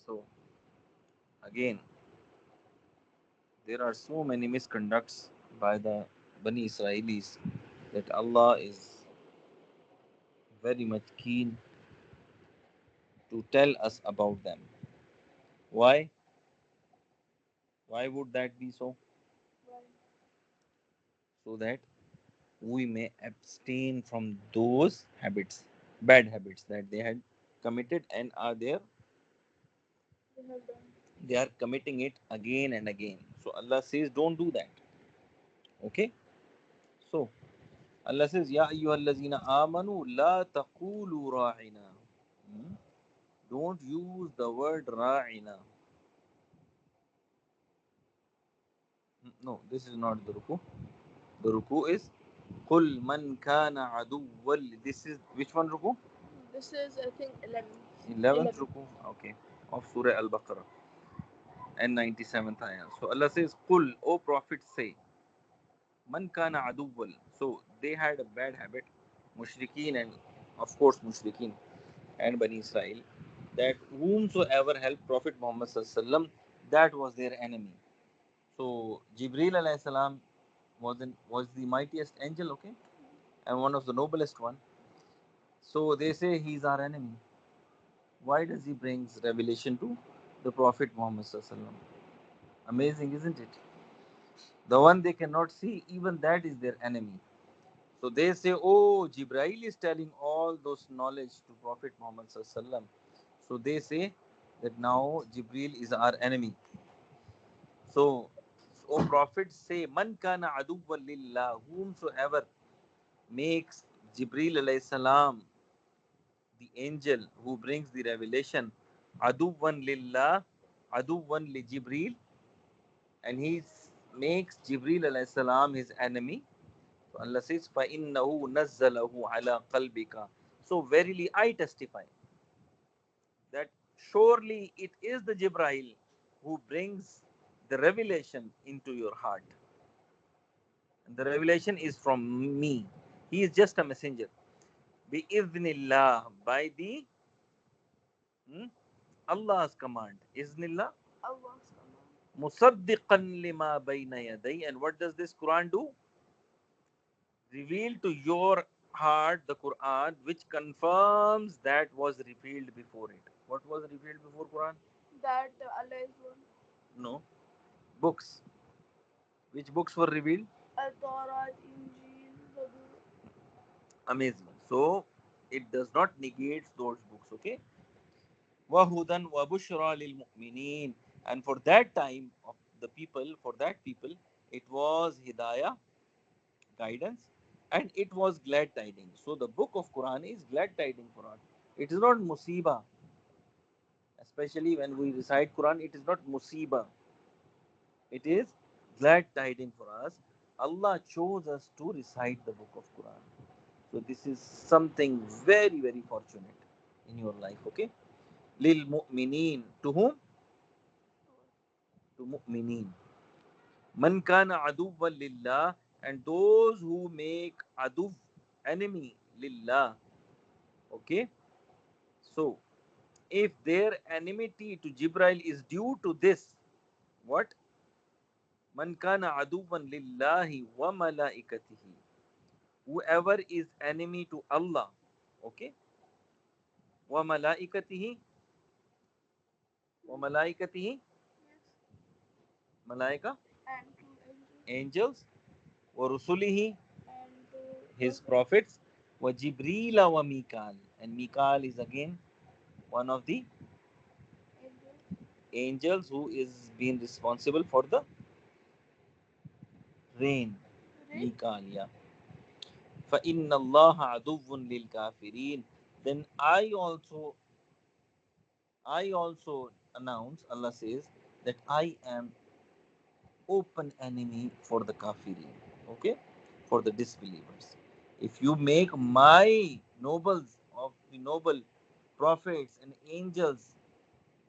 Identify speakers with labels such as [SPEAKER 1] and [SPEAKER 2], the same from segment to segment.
[SPEAKER 1] So again, there are so many misconducts by the Bani Israelis that Allah is very much keen to tell us about them. Why? Why would that be so? So that we may abstain from those habits, bad habits that they had committed and are there, they are committing it again and again. So Allah says, don't do that. Okay? So Allah says, Ya ayyuhallazina amanu la taqulu ra'ina. Hmm? Don't use the word ra'ina. No, this is not the ruku. The ruku is قل من كان عدوا. This is which one ruku?
[SPEAKER 2] This is, I think, 11.
[SPEAKER 1] 11th ruku. Okay. Of Surah Al-Baqarah and 97th ayah. So Allah says, قل, O Prophet, say, Man kana aduwwal. So they had a bad habit, mushrikeen and of course mushrikeen and Bani Israel, that whomsoever helped Prophet Muhammad sallam, that was their enemy. So Jibreel alayhi salam was the mightiest angel, okay, and one of the noblest one. So they say he's our enemy. Why does he brings revelation to the Prophet Muhammad sallam? Amazing, isn't it? The one they cannot see, even that is their enemy. So they say, oh, Jibrail is telling all those knowledge to Prophet Muhammad sallam. So they say that now Jibril is our enemy. So, O Prophet, say, Man kana aduwwan lillah, whomsoever makes Jibril alayhi salam, the angel who brings the revelation, aduwwan lillah, aduwwan li Jibril, and he makes Jibril alayhi salam his enemy. So Allah says, فَإِنَّهُ نَزَّلَهُ عَلَىٰ قَلْبِكَ. So verily I testify that surely it is the Jibril who brings the revelation into your heart. And the revelation is from me. He is just a messenger. Bi-idhnillah, by the hmm, Allah's command. Iznillah.
[SPEAKER 2] Allah's command.
[SPEAKER 1] Musaddiqan lima bayna yaday. And what does this Quran do? Reveal to your heart the Quran which confirms that was revealed before it. What was revealed before Quran?
[SPEAKER 2] That Allah is one.
[SPEAKER 1] No. Books. Which books were revealed?
[SPEAKER 2] Torah, Injil, Zabur.
[SPEAKER 1] Amazing. So it does not negate those books, okay? Wahudan wa bushra lil mu'minin. And for that time of the people, for that people, it was hidayah, guidance, and it was glad tidings. So the book of Quran is glad tidings for us. It is not musiba. Especially when we recite Quran, it is not musiba. It is glad tidings for us. Allah chose us to recite the book of Quran. So this is something very, very fortunate in your life, okay? Lil mu'mineen. To whom? To mu'mineen. Man kana aduwwan lillah. And those who make aduv, enemy, lillah. Okay? So, if their enmity to Jibril is due to this, what? Man kana aduwwan lillahi wa malaikatihi. Whoever is enemy to Allah, okay? Wa malaikatihi, wa malaikatihi, malaika,
[SPEAKER 2] And to angels.
[SPEAKER 1] angels, wa rusulihi,
[SPEAKER 2] And
[SPEAKER 1] his
[SPEAKER 2] to
[SPEAKER 1] prophets, wa Jibrila wa Mikal. And Mikal is again one of the
[SPEAKER 2] angels.
[SPEAKER 1] angels who is being responsible for the rain.
[SPEAKER 2] Rain.
[SPEAKER 1] Mikal, yeah. فَإِنَّ اللَّهَ عَدُوٌّ لِلْكَافِرِينَ. Then I also announce, Allah says, that I am open enemy for the kafirin, okay, for the disbelievers. If you make my nobles of the noble prophets and angels,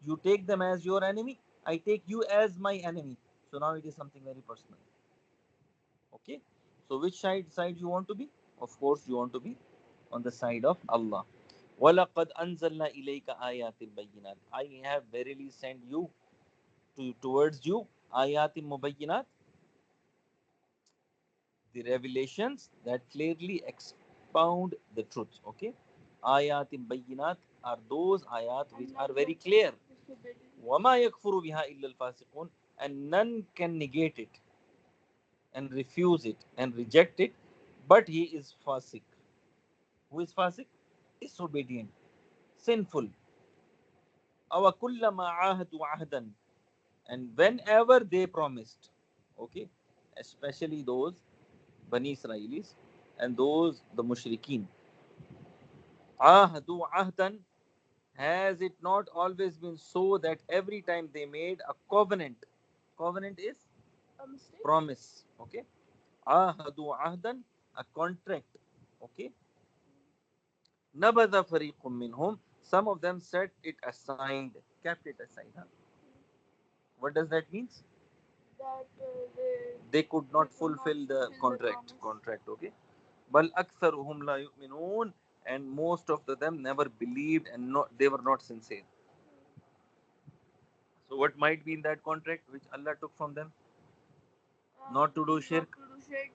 [SPEAKER 1] you take them as your enemy, I take you as my enemy. So now it is something very personal, okay? So which side you want to be? Of course you want to be on the side of Allah. وَلَقَدْ أَنزَلْنَا إِلَيْكَ آيَاتٍ بَيِّنَاتٍ. I have verily sent you towards you آيات مبينات, the revelations that clearly expound the truth. Okay, ayat bayinat are those ayat which
[SPEAKER 2] and
[SPEAKER 1] are
[SPEAKER 2] none
[SPEAKER 1] very
[SPEAKER 2] of
[SPEAKER 1] clear.
[SPEAKER 2] disobedient.
[SPEAKER 1] وما يكفر بها إلا الفاسقون, and none can negate it and refuse it and reject it, but he is fasik. Who is fasik? Disobedient, sinful. أو كلما عاهدوا عهدا, and whenever they promised, okay, especially those Bani Israelis and those the mushrikeen, ahdu ahdan, has it not always been so that every time they made a covenant, covenant is
[SPEAKER 2] A mistake?
[SPEAKER 1] promise, okay, ahadu ahdan, a contract, okay, nabadha fariqum minhum, some of them set it aside, kept it aside, huh? What does that mean?
[SPEAKER 2] That
[SPEAKER 1] They could
[SPEAKER 2] they
[SPEAKER 1] not
[SPEAKER 2] could not
[SPEAKER 1] fulfill the
[SPEAKER 2] fulfill the promise.
[SPEAKER 1] contract, okay. Bal aktharuhum la yu'minun, and most of them never believed, and not, they were not sincere. So what might be in that contract which Allah took from them? Not to do
[SPEAKER 2] Not
[SPEAKER 1] shirk.
[SPEAKER 2] to do shirk,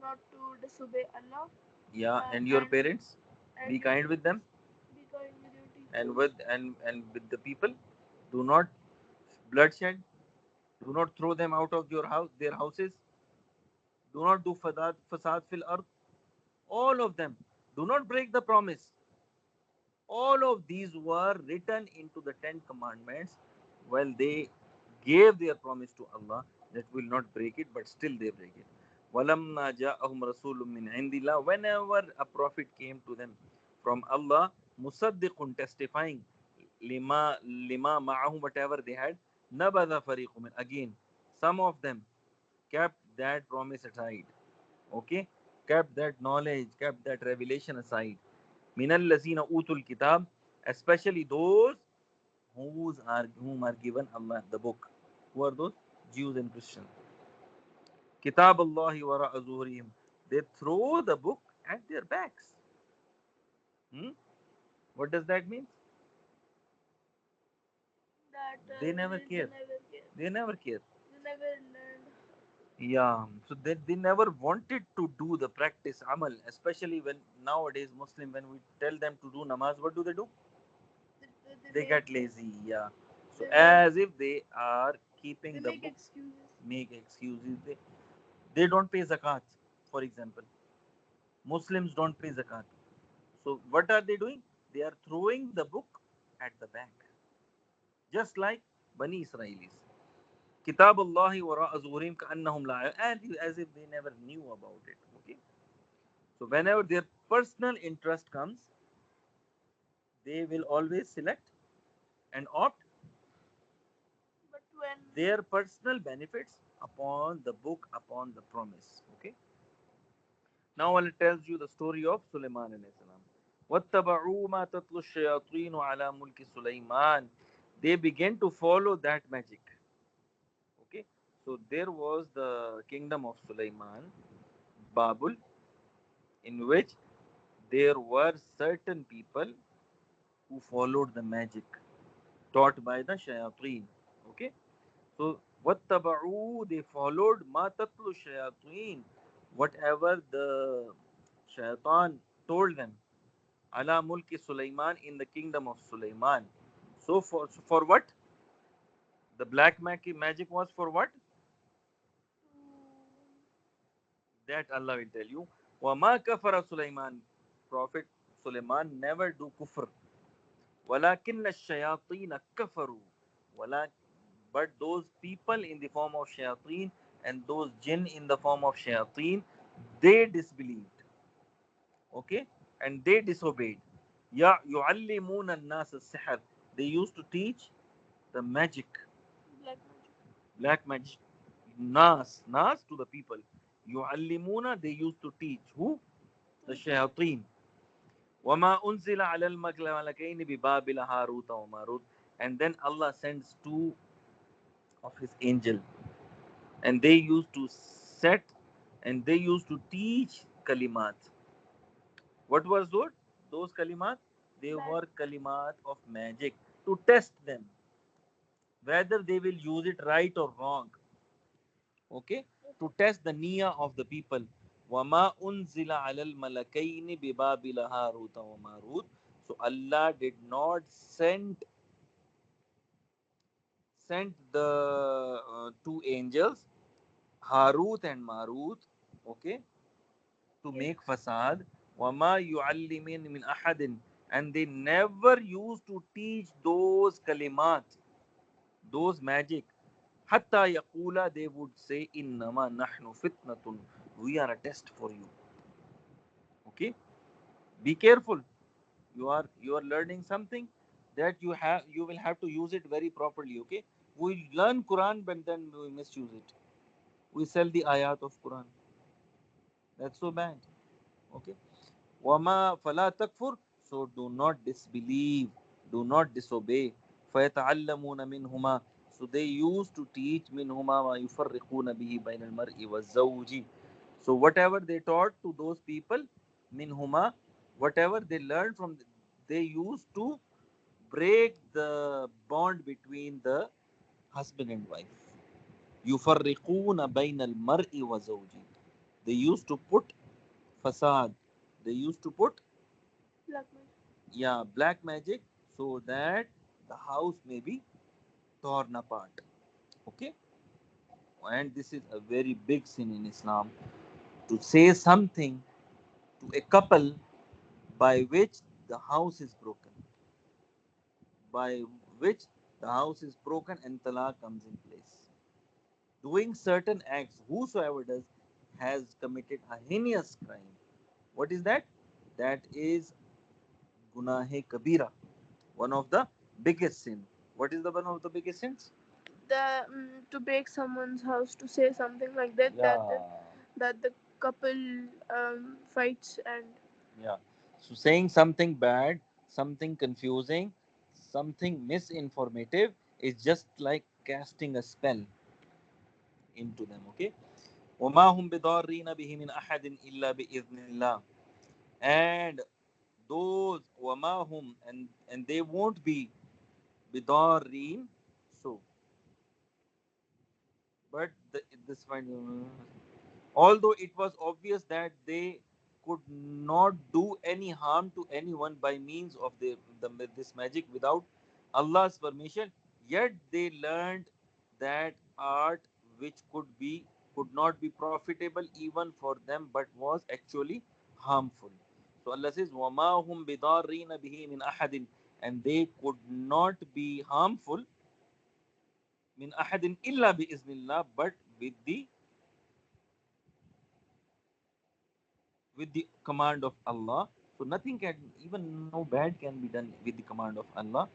[SPEAKER 2] not to disobey Allah,
[SPEAKER 1] Yeah, and your
[SPEAKER 2] and
[SPEAKER 1] parents,
[SPEAKER 2] and
[SPEAKER 1] be
[SPEAKER 2] your
[SPEAKER 1] kind with them,
[SPEAKER 2] parents. Be kind with your
[SPEAKER 1] and
[SPEAKER 2] teachers.
[SPEAKER 1] with the people. Do not bloodshed. Do not throw them out of your house, their houses. Do not do fasad fil ard. All of them. Do not break the promise. All of these were written into the Ten Commandments while they gave their promise to Allah that will not break it, but still they break it. وَلَمَّا جَاءَهُمْ رَسُولٌ مِّنْ عِنْدِ اللَّهِ, whenever a prophet came to them from Allah, مُصَدِّقٌ, testifying, lima ma'ahum, whatever they had, نَبَذَ فَرِيقٌ مِّنْ, again, some of them kept that promise aside, okay, kept that knowledge, kept that revelation aside. Minal lazina utul kitab, especially those whom are given Allah the book. Who are those? Jews and Christians. Kitab Allahi wara azurihim. They throw the book at their backs. Hmm? What does that mean?
[SPEAKER 2] That
[SPEAKER 1] They never
[SPEAKER 2] they
[SPEAKER 1] care.
[SPEAKER 2] never care.
[SPEAKER 1] They never care.
[SPEAKER 2] They never learned.
[SPEAKER 1] Yeah. So they never wanted to do the practice amal, especially when nowadays Muslim, when we tell them to do namaz, what do? They
[SPEAKER 2] Make
[SPEAKER 1] get lazy. Yeah. So
[SPEAKER 2] they make
[SPEAKER 1] as if they are
[SPEAKER 2] they
[SPEAKER 1] keeping the
[SPEAKER 2] make
[SPEAKER 1] book,
[SPEAKER 2] excuses.
[SPEAKER 1] make excuses. They don't pay zakat, for example. Muslims don't pay zakat. So what are they doing? They are throwing the book at the back, just like Bani Israelis. Kitab Allahi wara azurim ka'annahum la, as if they never knew about it. Okay. So whenever their personal interest comes, they will always select and opt
[SPEAKER 2] But when
[SPEAKER 1] their personal benefits upon the book, upon the promise. Okay. Now Allah tells you the story of Sulaiman alayhi salam. وَاتَّبَعُوا مَا تَتْلُو الشَّيَاطِينُ عَلَى مُلْكِ سُلَيْمَانَ. They began to follow that magic. Okay, so there was the kingdom of Sulaiman, Babul, in which there were certain people who followed the magic taught by the shayateen. Okay, so وَاتَّبَعُوا, they followed مَا تَتْلُو الشَّيَاطِينُ, whatever the shaitan told them, ala mulki Sulaiman, in the kingdom of Sulaiman. So for what? The black magic was for what? That Allah will tell you. وَمَا كَفَرَ Sulaiman. Prophet Sulaiman never do kufr. وَلَكِنَّ الشَّيَاطِينَ كَفَرُوا. وَلَكِنْ, but those people in the form of shayateen and those jinn in the form of shayateen, they disbelieved. Okay, and they disobeyed. Ya yu'allimuna an-nas as-sihr. They used to teach the magic,
[SPEAKER 2] black magic,
[SPEAKER 1] black magic. Nas to the people. Yu'allimuna, they used to teach. Who?
[SPEAKER 2] to
[SPEAKER 1] The
[SPEAKER 2] the people.
[SPEAKER 1] shayateen. وَمَا أُنزِلَ عَلَى الْمَلَكَيْنِ بِبَابِلَ هَارُوتَ وَمَارُوتَ. And then Allah sends two of His angel, and they used to set, and they used to teach kalimat. What was that? those kalimat? They
[SPEAKER 2] Bad.
[SPEAKER 1] were kalimat of magic to test them whether they will use it right or wrong. Okay, to test the niyyah of the people. وَمَا أُنزِلَ عَلَى الْمَلَكَيْنِ بِبَابِلَ هَارُوتَ وَمَارُوتَ. So Allah did not sent the two angels, Harut and Marut, okay, to
[SPEAKER 2] Yes.
[SPEAKER 1] make fasad. وَمَا يُعَلِّمِينَ مِنْ أَحَدٍ. And they never used to teach those kalimat, those magic. Hatta yaqula, they would say, Innama nahnu fitnatun. We are a test for you. Okay? Be careful. You are learning something that you will have to use it very properly. Okay? We learn Quran but then we misuse it. We sell the ayat of Quran. That's so bad. Okay? Wama fala takfur. So do not disbelieve, do not disobey. فَيَتَعَلَّمُونَ مِنْهُمَا. So they used to teach مِنْهُمَا مَا يُفَرِّقُونَ بِهِ بَيْنَ الْمَرْءِ وَالزَّوْجِ. So whatever they taught to those people, minhuma, whatever they learned from, they used to break the bond between the husband and wife. يُفَرِّقُونَ بَيْنَ الْمَرْءِ وَزَوْجِ. They used to put fasad. They used to put,
[SPEAKER 2] Black magic.
[SPEAKER 1] yeah, black magic, so that the house may be torn apart. Okay, and this is a very big sin in Islam, to say something to a couple by which the house is broken, by which the house is broken and talaq comes in place. Doing certain acts, whosoever does, has committed a heinous crime. What is that? That is gunahe kabira, one of the biggest sin. What is the one of the biggest sins?
[SPEAKER 2] The to break someone's house, to say something like that,
[SPEAKER 1] Yeah,
[SPEAKER 2] that the couple fights and
[SPEAKER 1] yeah. So saying something bad, something confusing, something misinformative is just like casting a spell into them. Okay. وما هم بضارين به من أحد إلا بإذن الله. And those وما هم, and they won't be بضارين. So, but this one, although it was obvious that they could not do any harm to anyone by means of this magic without Allah's permission, yet they learned that art which could not be profitable even for them but was actually harmful. So Allah says, وَمَا هُمْ بِضَارِّينَ بِهِ مِنْ أَحَدٍ. And they could not be harmful min ahadin illa bi iznillah, but with the command of Allah. So nothing can, even no bad can be done with the command of Allah.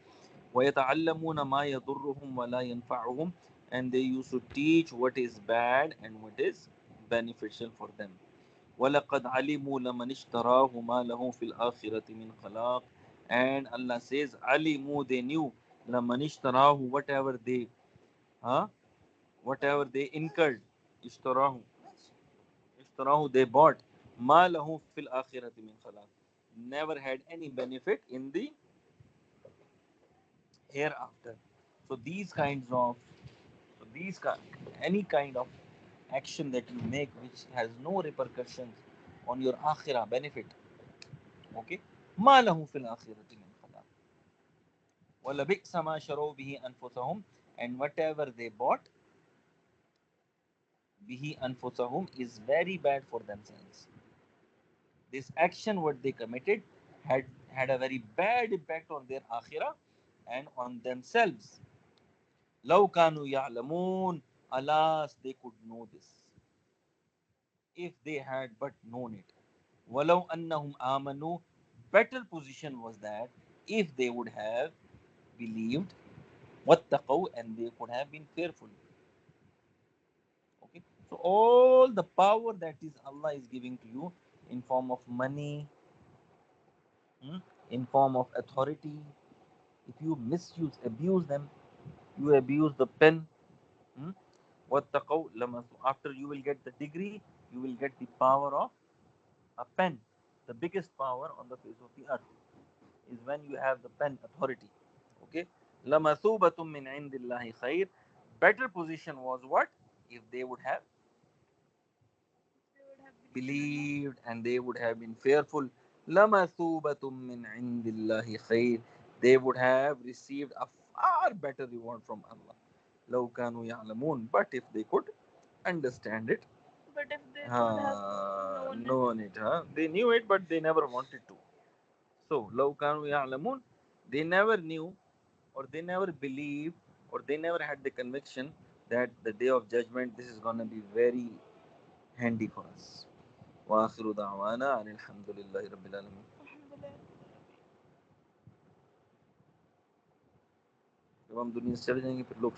[SPEAKER 1] وَيَتَعَلَّمُونَ مَا يَضُرُّهُمْ وَلَا يَنْفَعُهُمْ. And they used to teach what is bad and what is beneficial for them. وَلَقَدْ عَلِمُوا لَمَنِ اشْتَرَاهُ مَا لَهُ فِي الْآخِرَةِ مِنْ خَلَاقٍ. And Allah says, alimu, they knew, لَمَنِ اشْتَرَاهُ, huh? whatever they incurred, اشتراه, they bought, ما له في الآخرة من خلاق, never had any benefit in the hereafter. So these kinds of, so these any kind of action that you make which has no repercussions on your akhirah benefit, okay, ما له في الآخرة من خلاق ولبئس ما شروا به أنفسهم. And whatever they bought, bihi anfusahum, is very bad for themselves. This action what they committed had a very bad impact on their akhirah and on themselves. Law kanu ya'lamun. Alas, they could know this if they had but known it. Walau annahum amanu. Better position was that if they would have believed, wattaqaw, and they could have been fearful. Okay, so all the power that is Allah is giving to you in form of money, hmm, in form of authority, if you misuse, abuse them, you abuse the pen. Hmm? After you will get the degree, you will get the power of a pen. The biggest power on the face of the earth is when you have the pen authority. Okay. لَمَثُوبَةٌ مِّنْ عِنْدِ اللَّهِ خَيْرٌ. Better position was what? If they would have
[SPEAKER 2] They would have believed in Allah.
[SPEAKER 1] believed and they would have been fearful. لَمَثُوبَةٌ مِّنْ عِنْدِ اللَّهِ خَيْرٌ. They would have received a far better reward from Allah. لَوْ كَانُوا يَعْلَمُونَ. But if they could understand it,
[SPEAKER 2] But if they could have known it,
[SPEAKER 1] known it, they knew it, but they never wanted to. So, لَوْ كَانُوا يَعْلَمُونَ. They never knew, or they never believed, or they never had the conviction that the day of judgment, this is going to be very handy for us. وآخر دعوانا أن الحمد لله رب العالمين.
[SPEAKER 2] alhamdulillah.
[SPEAKER 1] जब हम दुनिया से चले जाएंगे फिर लोग